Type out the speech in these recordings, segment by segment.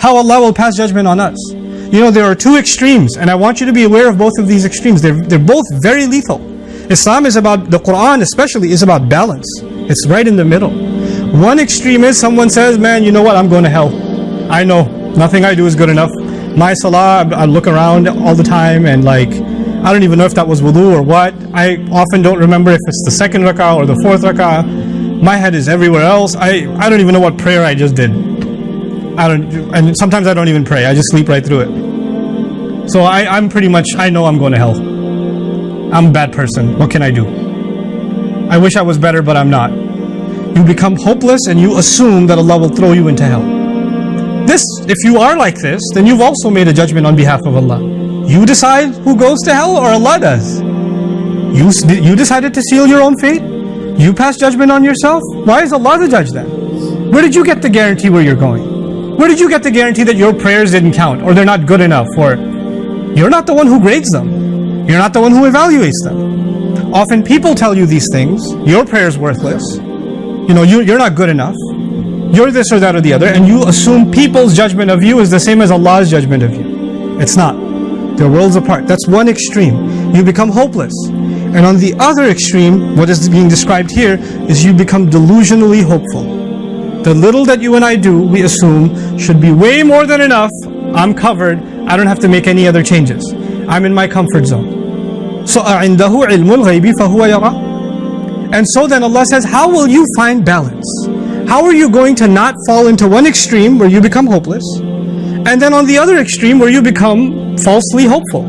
how Allah will pass judgment on us. You know, there are two extremes, and I want you to be aware of both of these extremes. They're both very lethal. Islam is about, the Quran especially, is about balance. It's right in the middle. One extreme is someone says, man, you know what, I'm going to hell. I know, nothing I do is good enough. My salah, I look around all the time and like, I don't even know if that was wudu or what. I often don't remember if it's the second rak'ah or the fourth rak'ah. My head is everywhere else. I don't even know what prayer I just did. And sometimes I don't even pray. I just sleep right through it. So I'm pretty much, I know I'm going to hell. I'm a bad person. What can I do? I wish I was better, but I'm not. You become hopeless and you assume that Allah will throw you into hell. This, if you are like this, then you've also made a judgment on behalf of Allah. You decide who goes to hell or Allah does? You decided to seal your own fate? You pass judgment on yourself? Why is Allah the judge then? Where did you get the guarantee where you're going? Where did you get the guarantee that your prayers didn't count or they're not good enough? Or you're not the one who grades them. You're not the one who evaluates them. Often people tell you these things. Your prayer's worthless. You know, you're not good enough. You're this or that or the other, and you assume people's judgment of you is the same as Allah's judgment of you. It's not. They're worlds apart. That's one extreme. You become hopeless. And on the other extreme, what is being described here is you become delusionally hopeful. The little that you and I do, we assume, should be way more than enough. I'm covered. I don't have to make any other changes. I'm in my comfort zone. So أَعِنْدَهُ عِلْمُ الْغَيْبِ فَهُوَ يَرَى. And so then Allah says, how will you find balance? How are you going to not fall into one extreme where you become hopeless, and then on the other extreme where you become falsely hopeful?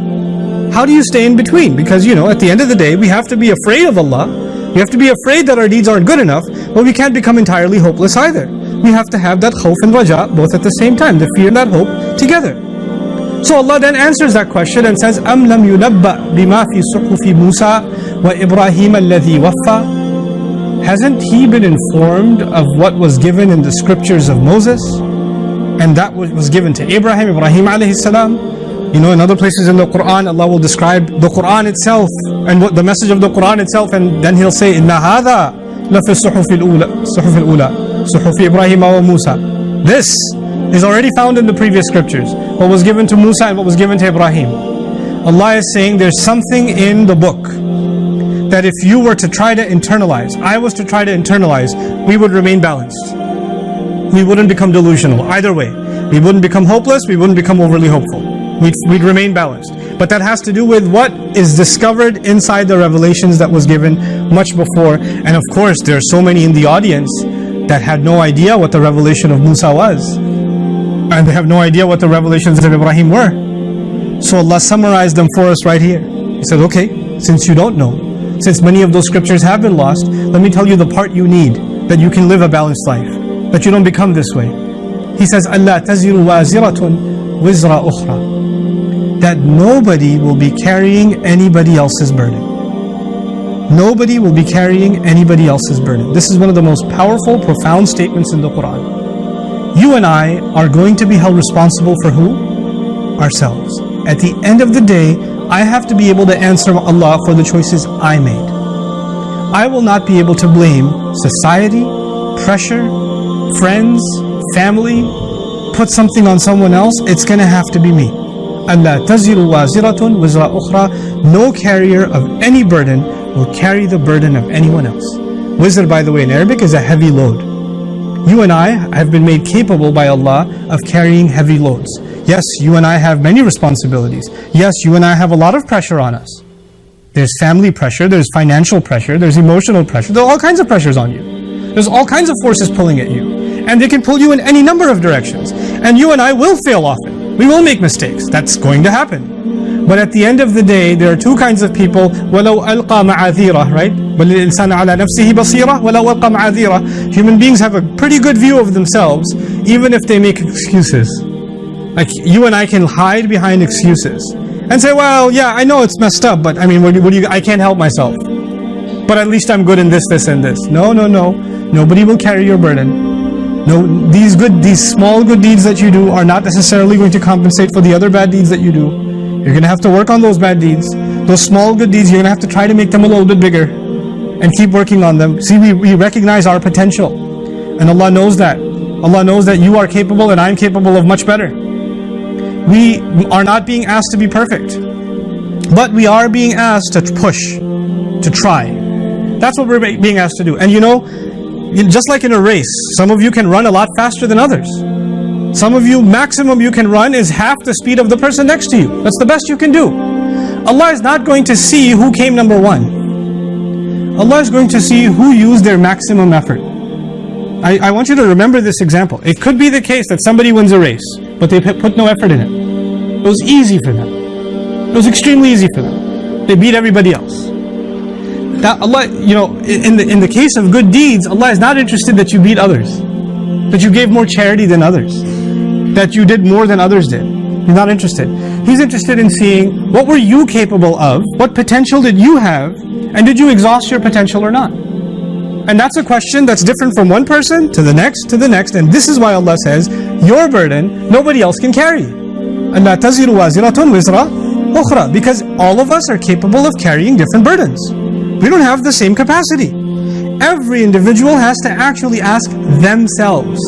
How do you stay in between? Because, you know, at the end of the day, we have to be afraid of Allah. We have to be afraid that our deeds aren't good enough, but we can't become entirely hopeless either. We have to have that khawf and raja both at the same time, the fear and that hope together. So Allah then answers that question and says, أَمْ لَمْ يُنَبَّأْ بِمَا فِي صُحُفِ مُوسَى وَإِبْرَاهِيمَ الَّذِي وَفَّى. Hasn't he been informed of what was given in the scriptures of Moses? And that was given to Ibrahim alayhi salam. You know, in other places in the Quran, Allah will describe the Quran itself and what the message of the Quran itself, and then He'll say, إِنَّ هَذَا لَفِي الصُّحُفِ الْأُولَى صُحُفِ إِبْرَاهِيمَ وَمُوسَى. This is already found in the previous scriptures. What was given to Musa and what was given to Ibrahim. Allah is saying there's something in the book that if you were to try to internalize, I was to try to internalize, we would remain balanced. We wouldn't become delusional. Either way, we wouldn't become hopeless, we wouldn't become overly hopeful. We'd remain balanced. But that has to do with what is discovered inside the revelations that was given much before. And of course, there are so many in the audience that had no idea what the revelation of Musa was. And they have no idea what the revelations of Ibrahim were. So Allah summarized them for us right here. He said, okay, since you don't know, since many of those scriptures have been lost, let me tell you the part you need, that you can live a balanced life, that you don't become this way. He says, أَلَّا تَزِرُ وَازِرَةٌ وِزْرَ أُخْرَى. That nobody will be carrying anybody else's burden. Nobody will be carrying anybody else's burden. This is one of the most powerful, profound statements in the Quran. You and I are going to be held responsible for who? Ourselves. At the end of the day, I have to be able to answer Allah for the choices I made. I will not be able to blame society, pressure, friends, family, put something on someone else. It's going to have to be me. أَلَّا تَزِرُ وَازِرَةٌ وِزْرَ أُخْرَى. No carrier of any burden will carry the burden of anyone else. Wizr, by the way, in Arabic is a heavy load. You and I have been made capable by Allah of carrying heavy loads. Yes, you and I have many responsibilities. Yes, you and I have a lot of pressure on us. There's family pressure, there's financial pressure, there's emotional pressure. There are all kinds of pressures on you. There's all kinds of forces pulling at you. And they can pull you in any number of directions. And you and I will fail often. We will make mistakes. That's going to happen. But at the end of the day, there are two kinds of people. وَلَوْ أَلْقَى مَعَاذِيرَ, right? بَلِ الْإِنسَانَ عَلَى نَفْسِهِ بَصِيرَةٌ وَلَوْ أَلْقَى مَعَاذِيرَ. Human beings have a pretty good view of themselves, even if they make excuses. Like you and I can hide behind excuses and say, well, yeah, I know it's messed up, but I mean, I can't help myself. But at least I'm good in this, this, and this. No. Nobody will carry your burden. No, these small good deeds that you do are not necessarily going to compensate for the other bad deeds that you do. You're going to have to work on those bad deeds. Those small good deeds, you're going to have to try to make them a little bit bigger and keep working on them. See, we recognize our potential. And Allah knows that. Allah knows that you are capable and I'm capable of much better. We are not being asked to be perfect, but we are being asked to push, to try. That's what we're being asked to do. And you know, just like in a race, some of you can run a lot faster than others. Some of you, maximum you can run is half the speed of the person next to you. That's the best you can do. Allah is not going to see who came number one. Allah is going to see who used their maximum effort. I want you to remember this example. It could be the case that somebody wins a race, but they put no effort in it. It was easy for them. It was extremely easy for them. They beat everybody else. That Allah, you know, in the case of good deeds, Allah is not interested that you beat others, that you gave more charity than others, that you did more than others did. He's not interested. He's interested in seeing what were you capable of, what potential did you have, and did you exhaust your potential or not? And that's a question that's different from one person to the next, and this is why Allah says, your burden, nobody else can carry. أَلَّا تَزِرُ وَازِرَةٌ وِزْرَ أُخْرَى. Because all of us are capable of carrying different burdens. We don't have the same capacity. Every individual has to actually ask themselves.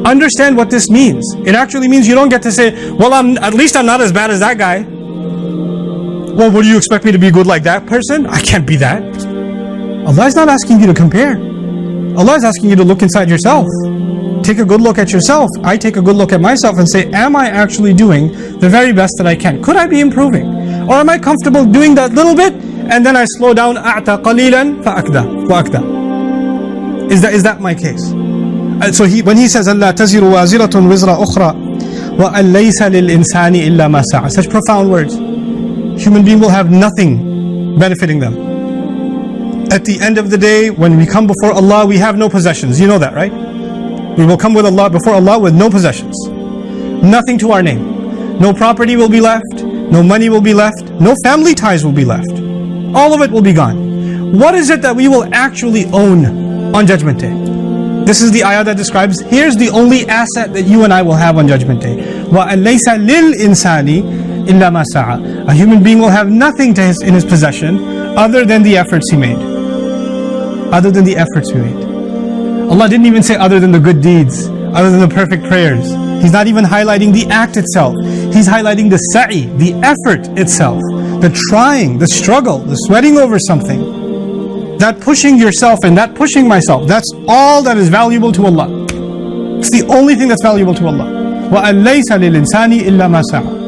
Understand what this means. It actually means you don't get to say, well, at least I'm not as bad as that guy. Well, what do you expect me to be good like that person? I can't be that. Allah is not asking you to compare. Allah is asking you to look inside yourself. Take a good look at yourself. I take a good look at myself and say, am I actually doing the very best that I can? Could I be improving? Or am I comfortable doing that little bit and then I slow down? أَعْتَى قَلِيلًا فَأَكْدَى وَأَكْدَى. Is that my case? So when he says, أَلَّا تَزِرُ وَازِرَةٌ وِزْرَ أُخْرَى وَأَنْ لَيْسَ لِلْإِنسَانِ إِلَّا مَا سَعَى. Such profound words. Human being will have nothing benefiting them. At the end of the day, when we come before Allah, we have no possessions. You know that, right? We will come with Allah before Allah with no possessions. Nothing to our name. No property will be left. No money will be left. No family ties will be left. All of it will be gone. What is it that we will actually own on Judgment Day? This is the ayah that describes, here's the only asset that you and I will have on Judgment Day. وَأَنْ لَيْسَ لِلْإِنسَانِ إِلَّا مَا سَعَى. A human being will have nothing in his possession other than the efforts he made. Other than the efforts we made. Allah didn't even say other than the good deeds, other than the perfect prayers. He's not even highlighting the act itself. He's highlighting the sa'i, the effort itself, the trying, the struggle, the sweating over something. That pushing yourself and that pushing myself, that's all that is valuable to Allah. It's the only thing that's valuable to Allah. وَأَنْ لَيْسَ لِلْإِنسَانِ إِلَّا مَا سَعَى.